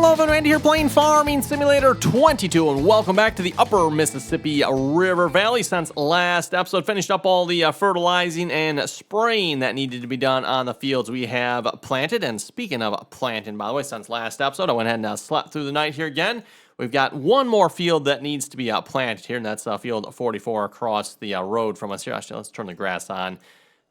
Hello, Randy here playing Farming Simulator 22, and welcome back to the Upper Mississippi River Valley. Since last episode, finished up all the fertilizing and spraying that needed to be done on the fields we have planted. And speaking of planting, by the way, since last episode, I went ahead and slept through the night here again. We've got one more field that needs to be planted here, and that's field 44 across the road from us here. Actually, let's turn the grass on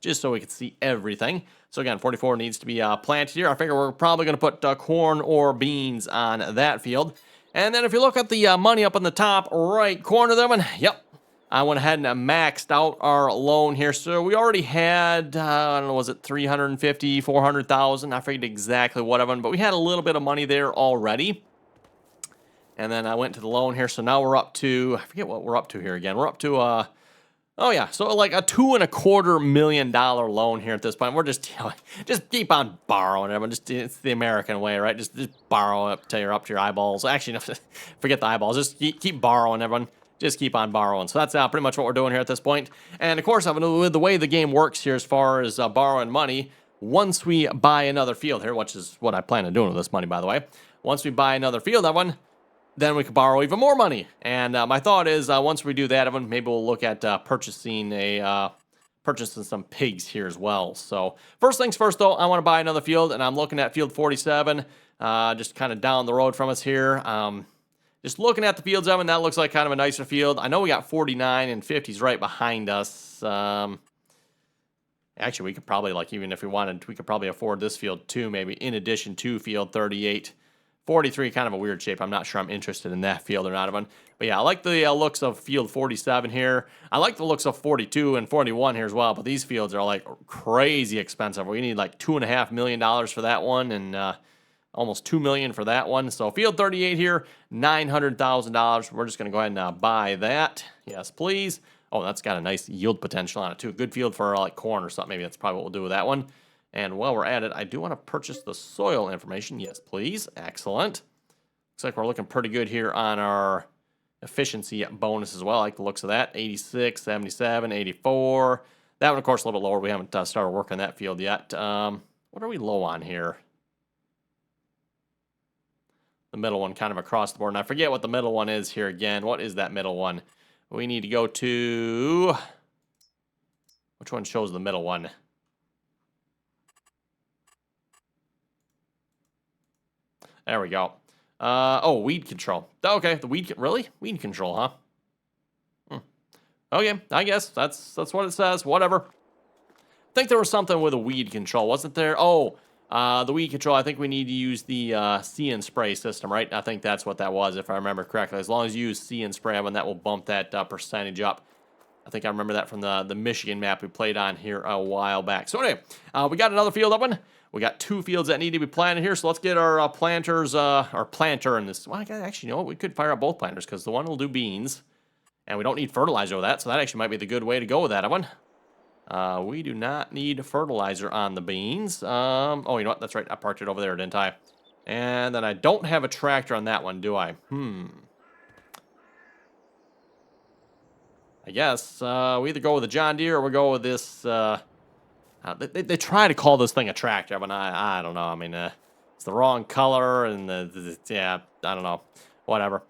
just so we can see everything. So again, 44 needs to be planted here. I figure we're probably going to put corn or beans on that field. And then if you look at the money up in the top right corner there, yep, I went ahead and maxed out our loan here. So we already had, I don't know, was it 350, 400,000? I forget exactly what of them, but we had a little bit of money there already. And then I went to the loan here. So now we're up to, I forget what we're up to here again. We're up to, oh yeah, so like a $2.25 million loan here at this point. We're just, just keep on borrowing, everyone. It's the American way, right? Just borrow up till you're up to your eyeballs. Actually, no, forget the eyeballs. Just keep borrowing, everyone. Just keep on borrowing. So that's pretty much what we're doing here at this point. And of course, with the way the game works here, as far as borrowing money, once we buy another field here, which is what I plan on doing with this money, by the way. Once we buy another field, everyone, then we can borrow even more money. And my thought is, once we do that, maybe we'll look at purchasing some pigs here as well. So first things first, though, I want to buy another field, and I'm looking at field 47, just kind of down the road from us here. Just looking at the fields, Evan, that looks like kind of a nicer field. I know we got 49 and 50s right behind us. Actually, we could probably, like, even if we wanted, we could probably afford this field too, maybe in addition to field 38. 43, kind of a weird shape. I'm not sure I'm interested in that field or not. But yeah, I like the looks of field 47 here. I like the looks of 42 and 41 here as well. But these fields are like crazy expensive. We need like $2.5 million for that one and almost $2 million for that one. So field 38 here, $900,000. We're just going to go ahead and buy that. Yes, please. Oh, that's got a nice yield potential on it too. Good field for like corn or something. Maybe that's probably what we'll do with that one. And while we're at it, I do want to purchase the soil information. Yes, please. Excellent. Looks like we're looking pretty good here on our efficiency bonus as well. I like the looks of that. 86, 77, 84. That one, of course, a little bit lower. We haven't started working that field yet. What are we low on here? The middle one kind of across the board. And I forget what the middle one is here again. What is that middle one? We need to go to... Which one shows the middle one? There we go. Oh, weed control. Okay, the really? Weed control, huh? Okay, I guess that's what it says. Whatever. I think there was something with a weed control, wasn't there? Oh, the weed control, I think we need to use the see and spray system, right? I think that's what that was, if I remember correctly. As long as you use see and spray, that will bump that percentage up. I think I remember that from the Michigan map we played on here a while back. So anyway, we got another field open. We got two fields that need to be planted here, so let's get our planters, our planter in this. Well, actually, you know what? We could fire up both planters because the one will do beans, and we don't need fertilizer with that, so that actually might be the good way to go with that one. We do not need fertilizer on the beans. Oh, you know what? That's right. I parked it over there, didn't I? And then I don't have a tractor on that one, do I? I guess we either go with the John Deere or we go with this... They try to call this thing a tractor, but I don't know. I mean, it's the wrong color, and yeah, I don't know. Whatever.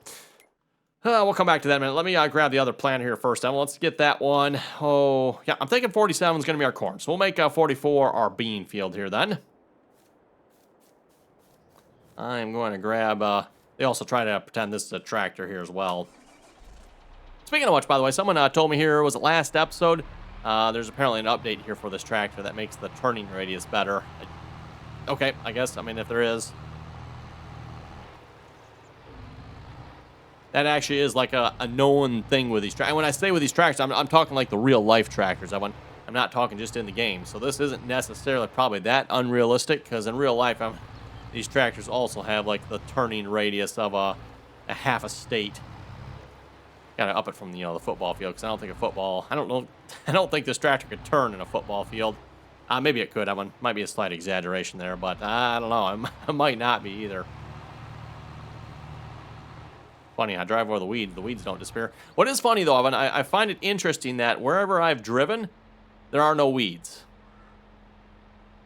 We'll come back to that in a minute. Let me grab the other planter here first. Let's get that one. Oh, yeah, I'm thinking 47 is going to be our corn. So we'll make 44 our bean field here then. I'm going to grab... they also try to pretend this is a tractor here as well. Speaking of which, by the way, someone told me here, was it last episode... there's apparently an update here for this tractor that makes the turning radius better. Okay, I guess, if there is. That actually is like a known thing with these tractors. And when I say with these tractors, I'm talking like the real life tractors. I'm not talking just in the game. So this isn't necessarily probably that unrealistic, because in real life, these tractors also have like the turning radius of a half a state. Gotta up it from the football field, because I don't think a football... I don't think this tractor could turn in a football field. Maybe it could. Might be a slight exaggeration there, but I don't know. It might not be either. Funny, I drive over the weeds don't disappear. What is funny though, Evan, I find it interesting that wherever I've driven, there are no weeds.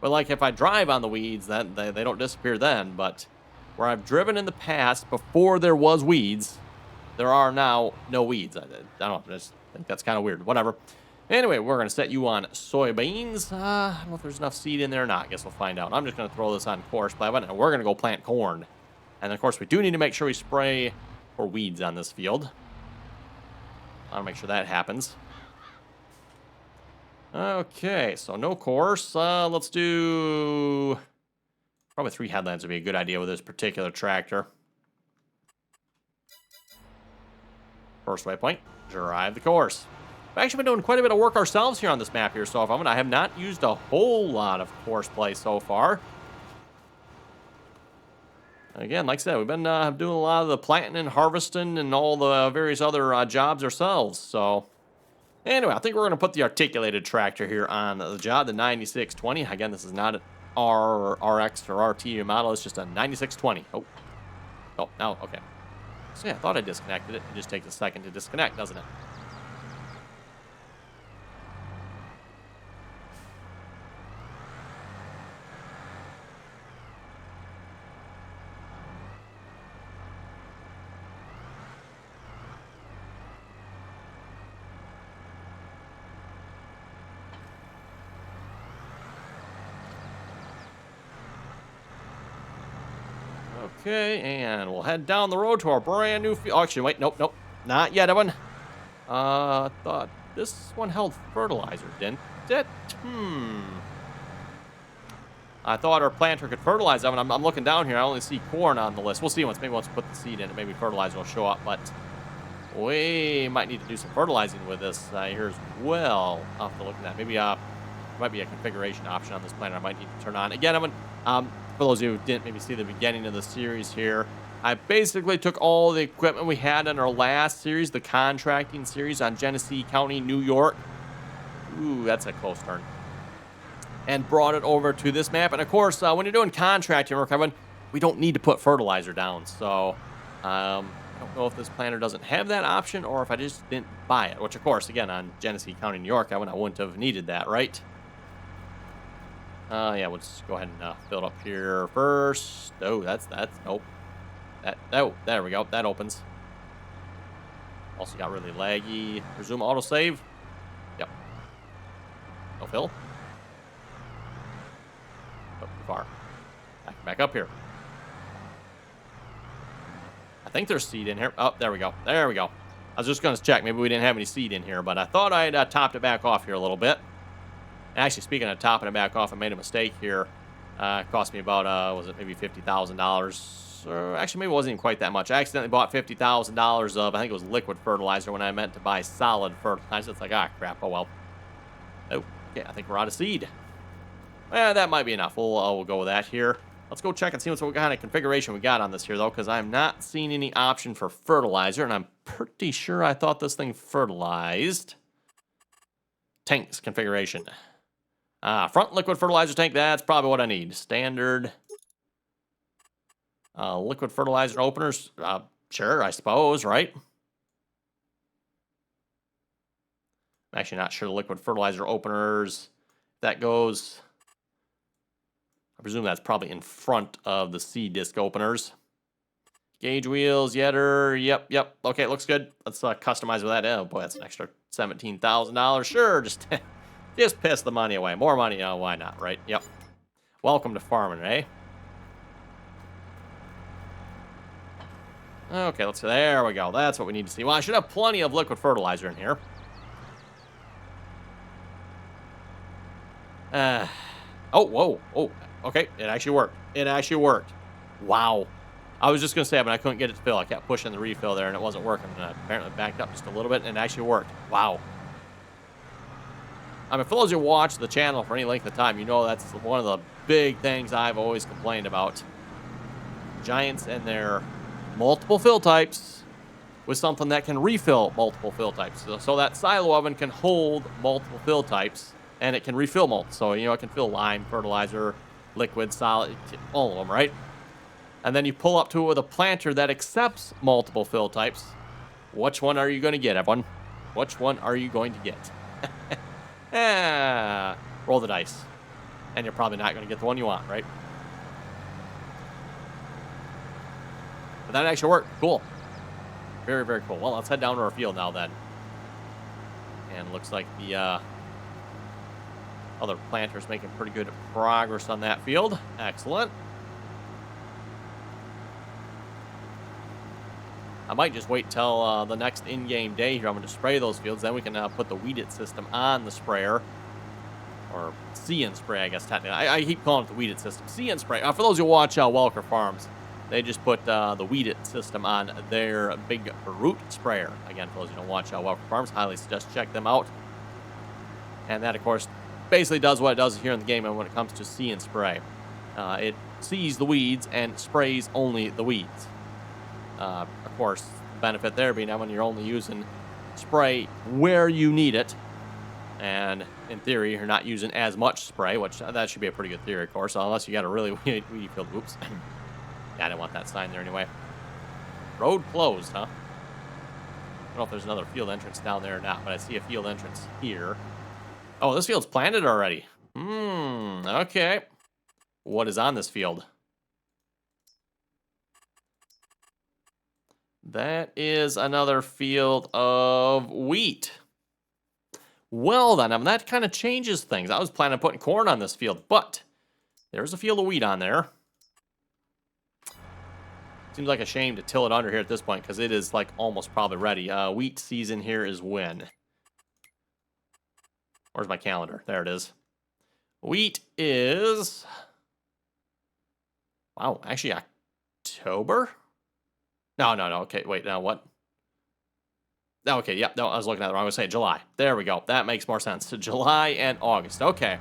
But like if I drive on the weeds, then they don't disappear then. But where I've driven in the past before there was weeds. There are now no weeds. I don't know. I just think that's kind of weird. Whatever. Anyway, we're going to set you on soybeans. I don't know if there's enough seed in there or not. I guess we'll find out. I'm just going to throw this on course, but we're going to go plant corn. And, of course, we do need to make sure we spray for weeds on this field. I want to make sure that happens. Okay, so no course. Let's do... Probably 3 headlands would be a good idea with this particular tractor. First waypoint, drive the course. We've actually been doing quite a bit of work ourselves here on this map here so far. I have not used a whole lot of course play so far. Again, like I said, we've been doing a lot of the planting and harvesting and all the various other jobs ourselves. So, anyway, I think we're going to put the articulated tractor here on the job, the 9620. Again, this is not an R or RX or RT model. It's just a 9620. Oh, now, okay. So, yeah, I thought I disconnected it. It just takes a second to disconnect, doesn't it? Okay, and we'll head down the road to our brand new field. Oh, actually, wait, nope. Not yet, Evan. I thought this one held fertilizer, didn't it? I thought our planter could fertilize that one. I'm looking down here. I only see corn on the list. We'll see maybe once we put the seed in it, maybe fertilizer will show up. But we might need to do some fertilizing with this here as well. I'll have to look at that. Maybe might be a configuration option on this planter I might need to turn on. Again, Evan, for those of you who didn't maybe see the beginning of the series here, I basically took all the equipment we had in our last series, the contracting series on Genesee County, New York. Ooh, that's a close turn. And brought it over to this map. And, of course, when you're doing contracting work, Evan, we don't need to put fertilizer down. So, I don't know if this planter doesn't have that option or if I just didn't buy it. Which, of course, again, on Genesee County, New York, I wouldn't have needed that, right? Yeah, we'll just go ahead and fill it up here first. Oh, that's nope. There we go. That opens. Also got really laggy. Resume autosave. Yep. No fill. Oh, too far. Back up here. I think there's seed in here. Oh, there we go. There we go. I was just going to check. Maybe we didn't have any seed in here, but I thought I had topped it back off here a little bit. Actually, speaking of topping it back off, I made a mistake here. It cost me about, was it maybe $50,000? Or actually, maybe it wasn't even quite that much. I accidentally bought $50,000 of, I think it was liquid fertilizer when I meant to buy solid fertilizer. It's like, crap, oh well. Oh, okay, I think we're out of seed. Well, that might be enough. We'll go with that here. Let's go check and see what kind of configuration we got on this here, though, because I'm not seeing any option for fertilizer, and I'm pretty sure I thought this thing fertilized. Tanks configuration. Front liquid fertilizer tank, that's probably what I need. Standard liquid fertilizer openers. Sure, I suppose, right? I'm actually not sure the liquid fertilizer openers, that goes, I presume that's probably in front of the C disc openers. Gauge wheels, yetter, yep. Okay, looks good. Let's customize with that. Oh boy, that's an extra $17,000. Sure, just piss the money away. More money, why not, right? Yep. Welcome to farming, eh? Okay, let's see. There we go. That's what we need to see. Well, I should have plenty of liquid fertilizer in here. Oh, okay. It actually worked. Wow. I was just going to say, but I couldn't get it to fill. I kept pushing the refill there, and it wasn't working. And I apparently backed up just a little bit, and it actually worked. Wow. I mean, for those who watch the channel for any length of time, you know that's one of the big things I've always complained about. Giants and their multiple fill types with something that can refill multiple fill types. So that silo oven can hold multiple fill types, and it can refill multiple. So, it can fill lime, fertilizer, liquid, solid, all of them, right? And then you pull up to it with a planter that accepts multiple fill types. Which one are you going to get, everyone? Which one are you going to get? Roll the dice. And you're probably not going to get the one you want, right? that actually worked. Cool. Very, very cool. Well, let's head down to our field now then. And looks like the other planter's making pretty good progress on that field. Excellent. I might just wait till the next in-game day here. I'm going to spray those fields. Then we can put the weed it system on the sprayer. Or see and spray, I guess, technically. I keep calling it the weed it system. See and spray. For those who watch Welker Farms, they just put the weed it system on their big root sprayer. Again, for those who don't watch Welker Farms, highly suggest check them out. And that, of course, basically does what it does here in the game. And when it comes to see and spray, it sees the weeds and sprays only the weeds. Of course, the benefit there being that when you're only using spray where you need it, and in theory, you're not using as much spray, which that should be a pretty good theory, of course, unless you got a really weedy field. Oops. Yeah, I didn't want that sign there anyway. Road closed, huh? I don't know if there's another field entrance down there or not, but I see a field entrance here. Oh, this field's planted already. Okay. What is on this field? That is another field of wheat. Well, then, that kind of changes things. I was planning on putting corn on this field, but there's a field of wheat on there. Seems like a shame to till it under here at this point because it is, like, almost probably ready. Wheat season here is when? Where's my calendar? There it is. Wheat is... Wow, actually October? No. Okay, wait, now what? Okay, yep, no, I was looking at it wrong. I was saying July. There we go. That makes more sense. So July and August. Okay.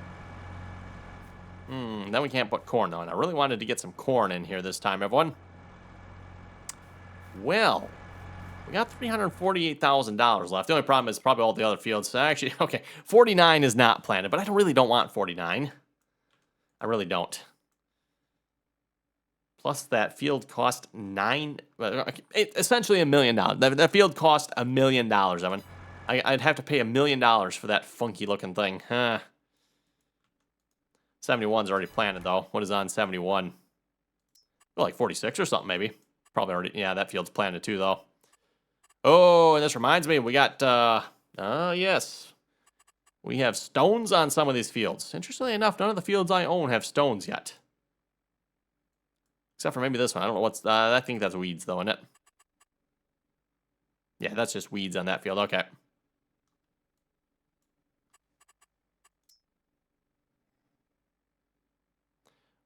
Then we can't put corn, though. And I really wanted to get some corn in here this time, everyone. Well, we got $348,000 left. The only problem is probably all the other fields. Actually, okay, 49 is not planted, but I really don't want 49. I really don't. Plus, that field cost essentially $1 million. That field cost $1 million, Evan. I'd have to pay $1 million for that funky-looking thing. 71's already planted, though. What is on 71? Like 46 or something, maybe. Probably already. Yeah, that field's planted, too, though. Oh, and this reminds me, we got, yes. We have stones on some of these fields. Interestingly enough, none of the fields I own have stones yet. Except for maybe this one. I don't know what's... I think that's weeds, though, isn't it? Yeah, that's just weeds on that field. Okay.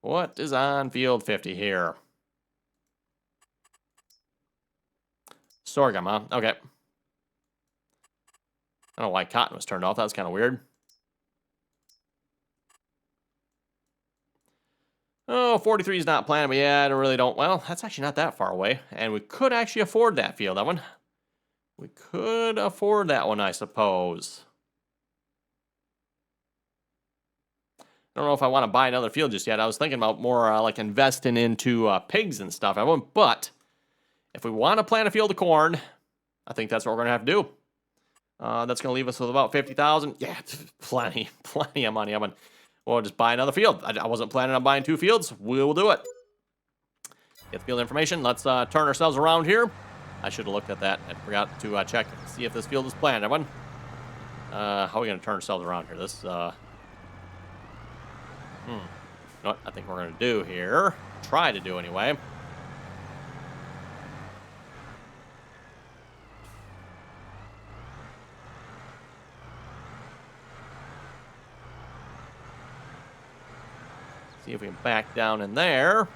What is on field 50 here? Sorghum, huh? Okay. I don't know why cotton was turned off. That was kind of weird. Oh, 43 is not planted, but yeah, I really don't. Well, that's actually not that far away. And we could actually afford that field, that one. We could afford that one, I suppose. I don't know if I want to buy another field just yet. I was thinking about more like investing into pigs and stuff. But if we want to plant a field of corn, I think that's what we're going to have to do. That's going to leave us with about $50,000. Yeah, plenty of money. We'll just buy another field. I wasn't planning on buying 2 fields. We'll do it. Get the field information. Let's turn ourselves around here. I should have looked at that. I forgot to check and see if this field is planned. Everyone. How are we going to turn ourselves around here? This, you know what I think we're going to do here. Try to do anyway. See if we can back down in there.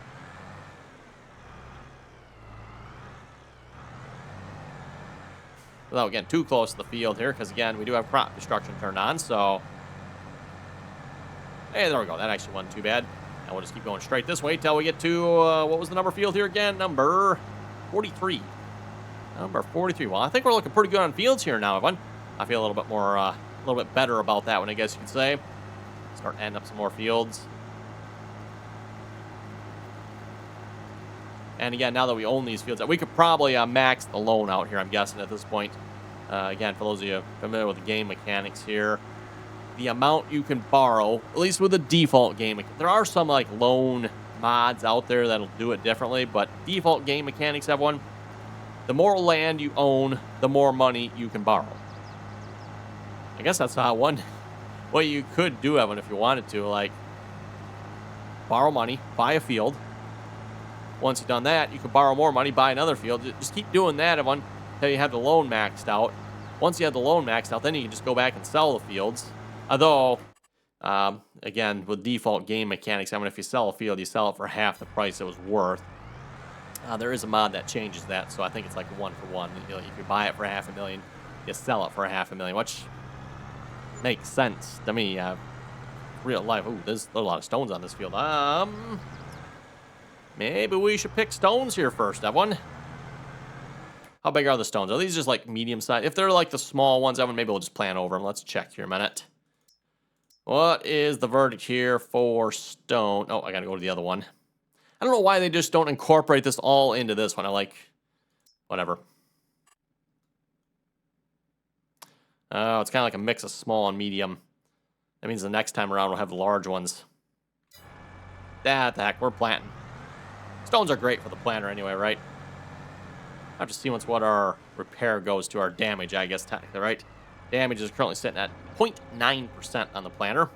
Without getting too close to the field here, because again, we do have crop destruction turned on, so... Hey, there we go. That actually wasn't too bad. And we'll just keep going straight this way till we get to, what was the number field here again? Number 43. Number 43. Well, I think we're looking pretty good on fields here now, everyone. I feel a little bit more, a little bit better about that one, I guess you could say. Start adding up some more fields. And again, now that we own these fields, we could probably max the loan out here, I'm guessing, at this point. Again, for those of you familiar with the game mechanics here, the amount you can borrow, at least with the default game, there are some like loan mods out there that'll do it differently, but default game mechanics, everyone, the more land you own, the more money you can borrow. I guess that's not one way you could do, Evan, if you wanted to. Like, borrow money, buy a field. Once you've done that, you can borrow more money, buy another field. Just keep doing that, Evan, until you have the loan maxed out. Once you have the loan maxed out, then you can just go back and sell the fields. Although, again, with default game mechanics, I mean, if you sell a field, you sell it for half the price it was worth. There is a mod that changes that, so I think it's like a 1-for-1. You know, if you buy it for $500,000, you sell it for $500,000, which makes sense to me. Real life. Ooh, there's a lot of stones on this field. Maybe we should pick stones here first, Evan. How big are the stones? Are these just like medium size? If they're like the small ones, Evan, maybe we'll just plan over them. Let's check here a minute. What is the verdict here for stone? Oh, I gotta go to the other one. I don't know why they just don't incorporate this all into this one. I like, whatever. Oh, it's kind of like a mix of small and medium. That means the next time around we'll have the large ones. That the heck, we're planting. Stones are great for the planter anyway, right? I have to see once what our repair goes to our damage, I guess, technically, right? Damage is currently sitting at 0.9% on the planter.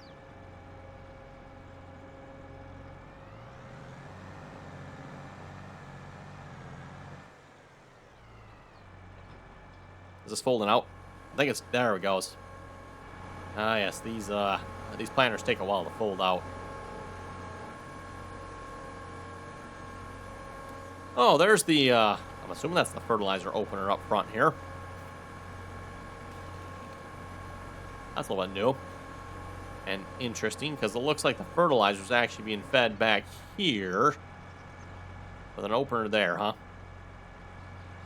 Is this folding out? I think it's, there it goes. Ah, yes, these planters take a while to fold out. Oh, there's the, I'm assuming that's the fertilizer opener up front here. That's a little bit new. And interesting, because it looks like the fertilizer is actually being fed back here. With an opener there, huh?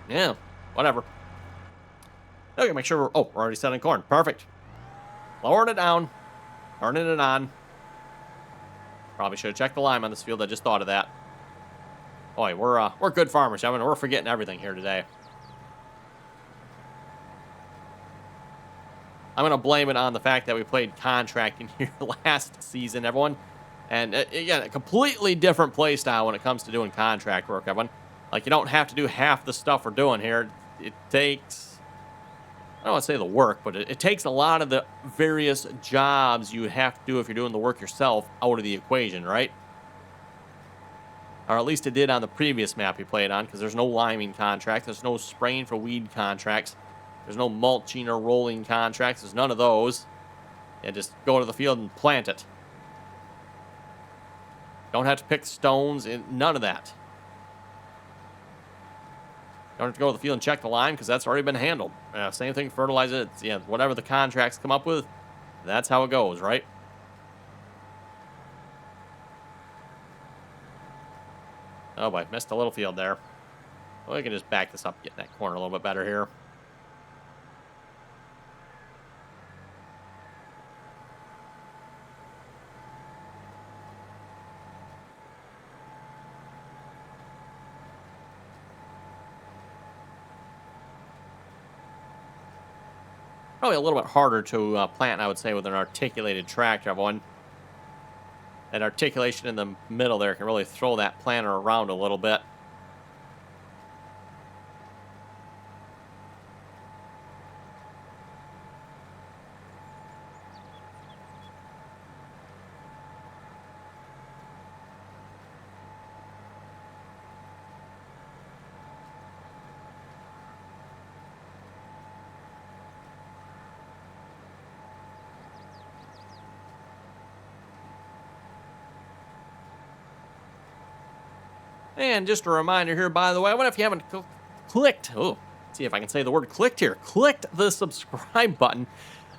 Yeah, whatever. Okay, make sure we're already setting corn. Perfect. Lowering it down. Turning it on. Probably should have checked the lime on this field. I just thought of that. Boy, we're good farmers. I mean, we're forgetting everything here today. I'm going to blame it on the fact that we played contracting here last season, everyone. And, again, a completely different play style when it comes to doing contract work, everyone. Like, you don't have to do half the stuff we're doing here. It takes, I don't want to say the work, but it takes a lot of the various jobs you have to do if you're doing the work yourself out of the equation, right? Or at least it did on the previous map we played on, because there's no liming contract. There's no spraying for weed contracts. There's no mulching or rolling contracts. There's none of those. You just go to the field and plant it. Don't have to pick stones. None of that. Don't have to go to the field and check the lime, because that's already been handled. Same thing, fertilize it. Yeah, whatever the contracts come up with, that's how it goes, right? Oh boy, missed a little field there. Well, we can just back this up, get in that corner a little bit better here. Probably a little bit harder to plant, I would say, with an articulated tractor, everyone. That articulation in the middle there can really throw that planter around a little bit. And just a reminder here, by the way, what if you haven't clicked, see if I can say the word clicked here, clicked the subscribe button.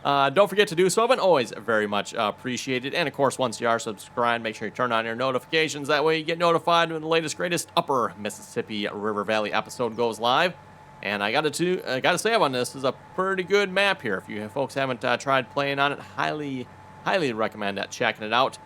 Don't forget to do so, and always very much appreciated. And of course, once you are subscribed, make sure you turn on your notifications. That way you get notified when the latest, greatest Upper Mississippi River Valley episode goes live. And I gotta say on this is a pretty good map here. If you folks haven't tried playing on it, highly recommend checking it out.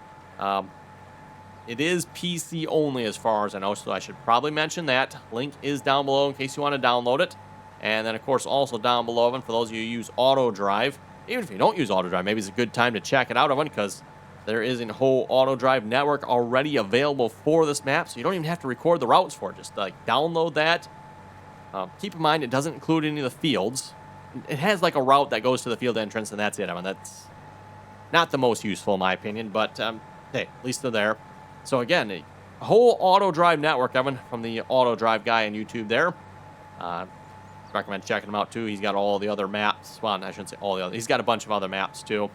It is PC only as far as I know, so I should probably mention that. Link is down below in case you want to download it. And then, of course, also down below, and for those of you who use auto drive, even if you don't use auto drive, maybe it's a good time to check it out, because There is a whole auto drive network already available for this map, so you don't even have to record the routes for it. Just like download that. Keep in mind, it doesn't include any of the fields. It has like a route that goes to the field entrance, and that's it. I mean, that's not the most useful in my opinion, but hey, at least they're there. So again, a whole auto drive network, Evan, from the auto drive guy on YouTube there. Recommend checking him out too. He's got all the other maps. Well, I shouldn't say all the other. He's got a bunch of other maps too.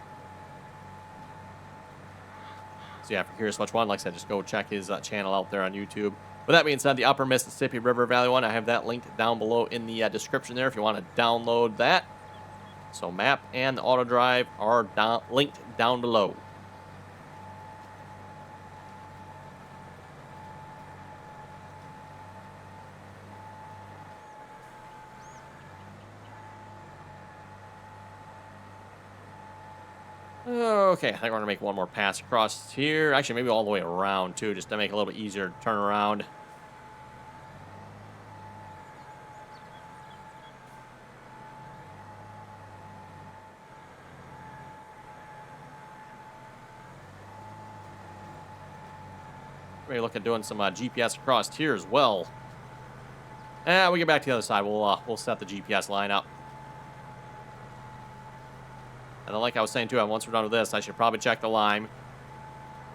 So yeah, if you're curious which one, like I said, just go check his channel out there on YouTube. With that being said, the Upper Mississippi River Valley one, I have that linked down below in the description there if you want to download that. So map and the auto drive are linked down below. Okay, I think we're going to make one more pass across here. Actually, maybe all the way around, too, just to make it a little bit easier to turn around. Maybe look at doing some GPS across here as well. We get back to the other side. We'll set the GPS line up. And then like I was saying, too, once we're done with this, I should probably check the lime.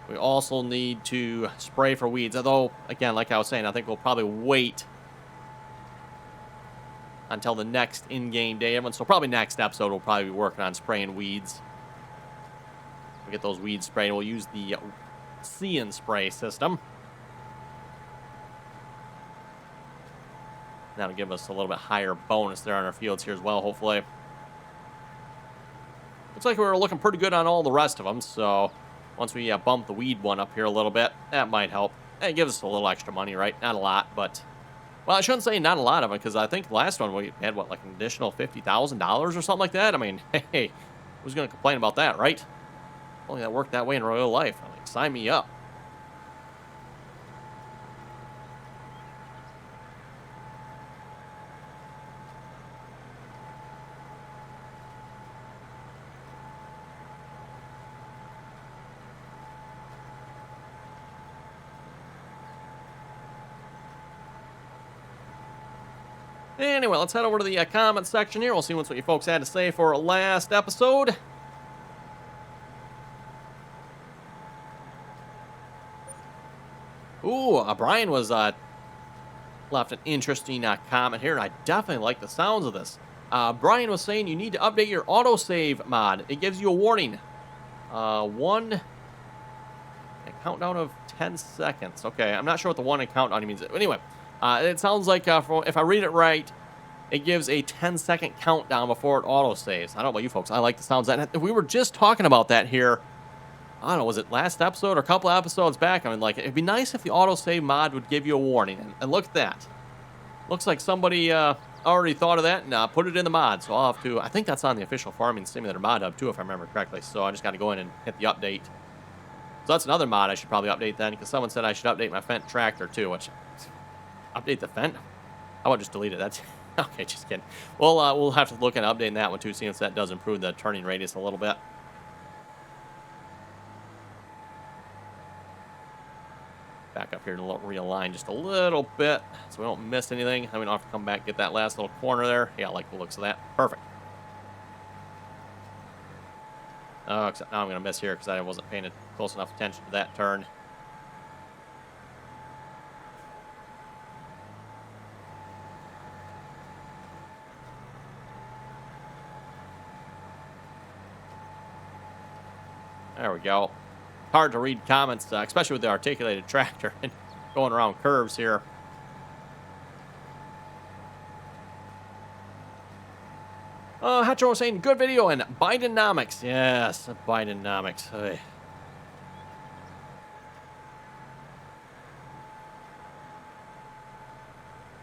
We also need to spray for weeds. Although, again, like I was saying, I think we'll probably wait until the next in-game day. So probably next episode, we'll probably be working on spraying weeds. We'll get those weeds sprayed. We'll use the See and Spray system. That'll give us a little bit higher bonus there on our fields here as well, hopefully. Looks like we're looking pretty good on all the rest of them, so once we bump the weed one up here a little bit, that might help. It gives us a little extra money, right? Not a lot, but... Well, I shouldn't say not a lot of it, because I think the last one we had, what, like an additional $50,000 or something like that? I mean, hey, who's going to complain about that, right? Only that worked that way in real life. I'm like, sign me up. Anyway, let's head over to the comment section here. We'll see what you folks had to say for last episode. Ooh, Brian was left an interesting comment here, and I definitely like the sounds of this. Brian was saying you need to update your autosave mod. It gives you a warning. A countdown of 10 seconds. Okay, I'm not sure what the one and countdown means. Anyway, it sounds like, if I read it right, it gives a 10-second countdown before it autosaves. I don't know about you folks. I like the sounds of that. We were just talking about that here. I don't know, was it last episode or a couple of episodes back? I mean, like, it'd be nice if the autosave mod would give you a warning. And look at that. Looks like somebody already thought of that and put it in the mod. So I'll have to, I think that's on the official Farming Simulator mod hub too, if I remember correctly. So I just got to go in and hit the update. So that's another mod I should probably update then, because someone said I should update my Fendt tractor too, which... Update the Fendt? How about just delete it? That's... Okay, just kidding. Well, we'll have to look at updating that one too, seeing if that does improve the turning radius a little bit. Back up here to realign just a little bit so we don't miss anything. Then we don't have to come back and get that last little corner there. Yeah, I like the looks of that. Perfect. Oh, except now I'm going to miss here because I wasn't paying close enough attention to that turn. There we go. Hard to read comments, especially with the articulated tractor and going around curves here. Hatcher was saying, good video, and Bidenomics. Yes, Bidenomics. Hey.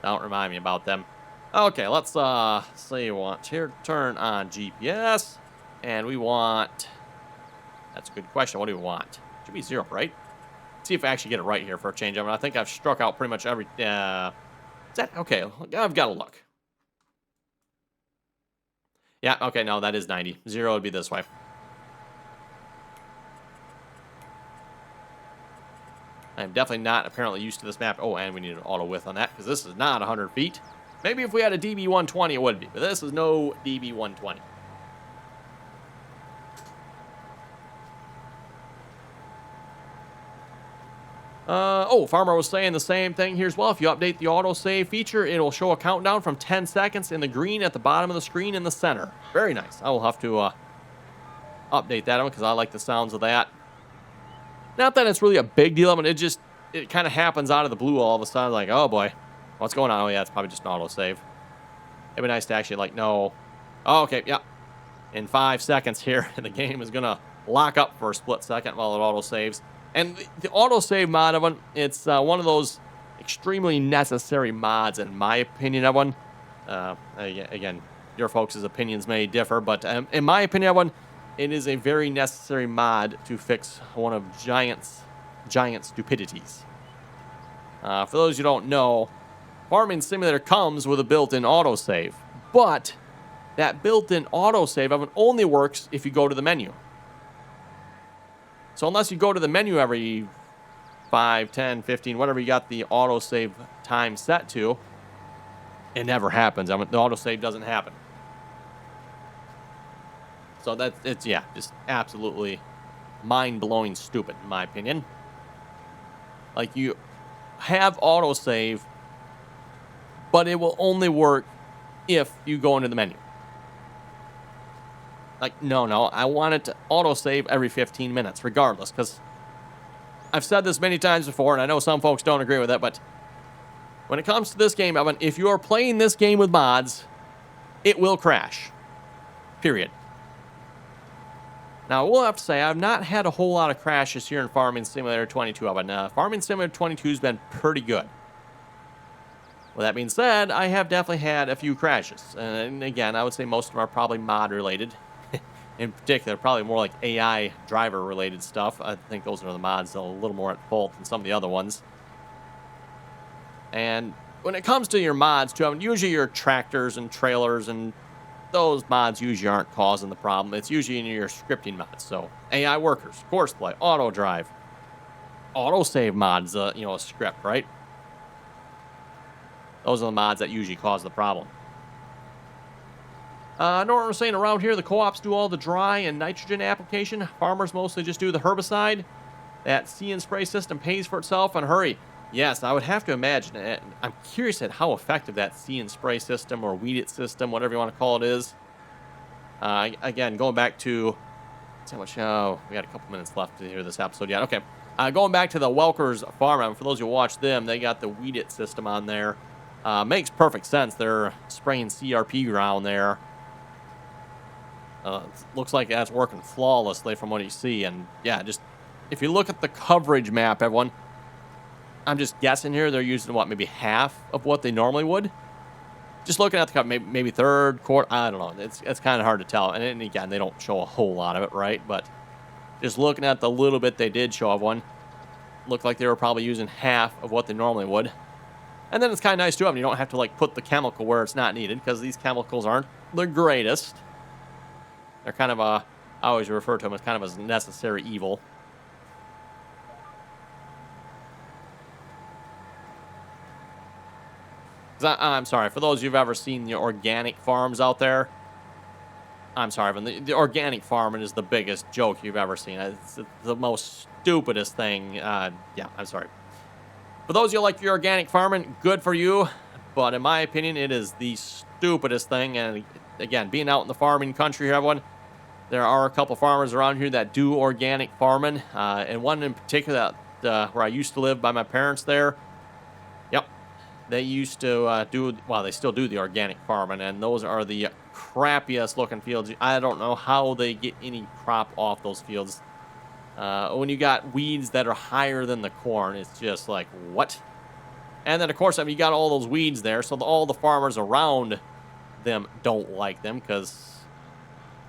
Don't remind me about them. Okay, let's see. We want here to turn on GPS, and we want... That's a good question. What do we want? Should be 0, right? Let's see if I actually get it right here for a change. I mean, I think I've struck out pretty much every... is that... Okay, I've got to look. Yeah, okay, no, that is 90. 0 would be this way. I'm definitely not apparently used to this map. Oh, and we need an auto width on that because this is not 100 feet. Maybe if we had a DB120, it would be, but this is no DB120. Farmer was saying the same thing here as well. If you update the autosave feature, it'll show a countdown from 10 seconds in the green at the bottom of the screen in the center. Very nice. I will have to update that one because I like the sounds of that. Not that it's really a big deal. I mean, it kind of happens out of the blue all of a sudden. Like, oh boy, what's going on? Oh yeah, it's probably just an autosave. It'd be nice to actually like know. Oh, okay, yeah. In 5 seconds here, the game is gonna lock up for a split second while it autosaves. And the autosave mod of one, it's one of those extremely necessary mods, in my opinion of one. Again, your folks' opinions may differ, but in my opinion of one, it is a very necessary mod to fix one of giant stupidities. For those who don't know, Farming Simulator comes with a built-in autosave, but that built-in autosave of it only works if you go to the menu. So unless you go to the menu every 5, 10, 15, whatever you got the autosave time set to, it never happens. I mean, the autosave doesn't happen. So it's just absolutely mind-blowing stupid, in my opinion. Like, you have autosave, but it will only work if you go into the menu. Like, no, I want it to autosave every 15 minutes, regardless, because I've said this many times before, and I know some folks don't agree with it, but when it comes to this game, Evan, if you are playing this game with mods, it will crash. Period. Now, I will have to say, I've not had a whole lot of crashes here in Farming Simulator 22, Evan. Farming Simulator 22 has been pretty good. With that being said, I have definitely had a few crashes. And again, I would say most of them are probably mod-related. In particular, probably more like AI driver-related stuff. I think those are the mods that are a little more at fault than some of the other ones. And when it comes to your mods, too, I mean, usually your tractors and trailers and those mods usually aren't causing the problem. It's usually in your scripting mods. So AI workers, courseplay, auto drive, autosave mods, a script, right? Those are the mods that usually cause the problem. I know what we're saying around here, the co-ops do all the dry and nitrogen application. Farmers mostly just do the herbicide. That see and spray system pays for itself in a hurry. Yes, I would have to imagine it. I'm curious at how effective that see and spray system or weed it system, whatever you want to call it, is. Again, going back to... Let's see how much... Oh, we got a couple minutes left to hear this episode yet. Okay. Going back to the Welker's farm, for those who watch them, they got the weed it system on there. Makes perfect sense. They're spraying CRP ground there. Looks like that's working flawlessly from what you see. And yeah, just if you look at the coverage map, everyone, I'm just guessing here, they're using what, maybe half of what they normally would. Just looking at the cover, maybe third, quarter, I don't know. It's kind of hard to tell. And again, they don't show a whole lot of it, right? But just looking at the little bit they did show of one, looked like they were probably using half of what they normally would. And then it's kind of nice too. I mean, you don't have to like put the chemical where it's not needed because these chemicals aren't the greatest. They're kind of I always refer to them as kind of a necessary evil. I'm sorry, for those who've ever seen the organic farms out there, I'm sorry, but the organic farming is the biggest joke you've ever seen. It's the most stupidest thing. Yeah, I'm sorry. For those of you who like your organic farming, good for you. But in my opinion, it is the stupidest thing. And again, being out in the farming country here, everyone, there are a couple farmers around here that do organic farming. And one in particular that, where I used to live by my parents there. Yep. They used to they still do the organic farming. And those are the crappiest looking fields. I don't know how they get any crop off those fields. When you got weeds that are higher than the corn, it's just like, what? And then, of course, I mean, you got all those weeds there, so all the farmers around them don't like them because,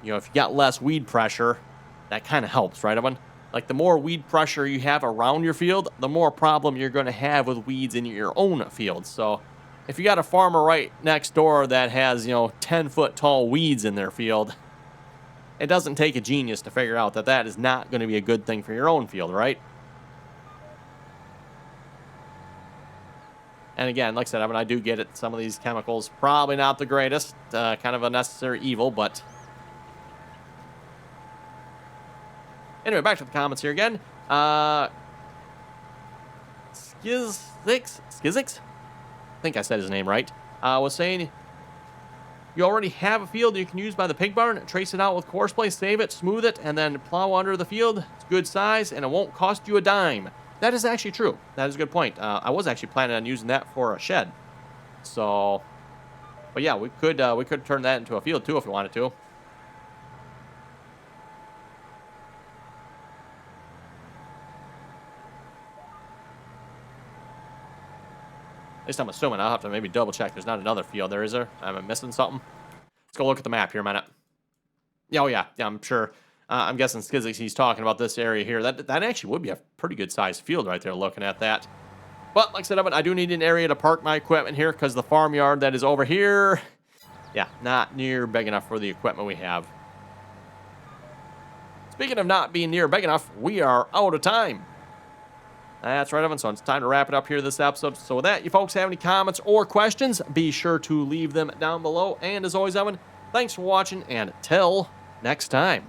if you got less weed pressure, that kind of helps, right, Evan? Like, the more weed pressure you have around your field, the more problem you're going to have with weeds in your own field. So, if you got a farmer right next door that has, 10-foot tall weeds in their field, it doesn't take a genius to figure out that that is not going to be a good thing for your own field, right? And again, like I said, I mean, I do get it. Some of these chemicals, probably not the greatest. Kind of a necessary evil, but... Anyway, back to the comments here again. Skizix? I think I said his name right. Was saying, you already have a field you can use by the pig barn. Trace it out with course play, save it, smooth it, and then plow under the field. It's good size, and it won't cost you a dime. That is actually true. That is a good point. I was actually planning on using that for a shed. So, but yeah, we could turn that into a field too if we wanted to. At least I'm assuming. I'll have to maybe double check. There's not another field there, is there? Am I missing something? Let's go look at the map here a minute. Yeah, oh yeah, I'm sure. I'm guessing Skizix, he's talking about this area here. That actually would be a pretty good sized field right there looking at that. But like I said, I do need an area to park my equipment here because the farmyard that is over here, yeah, not near big enough for the equipment we have. Speaking of not being near big enough, we are out of time. That's right, Evan. So it's time to wrap it up here this episode. So with that, you folks have any comments or questions, be sure to leave them down below. And as always, Evan, thanks for watching, and till next time.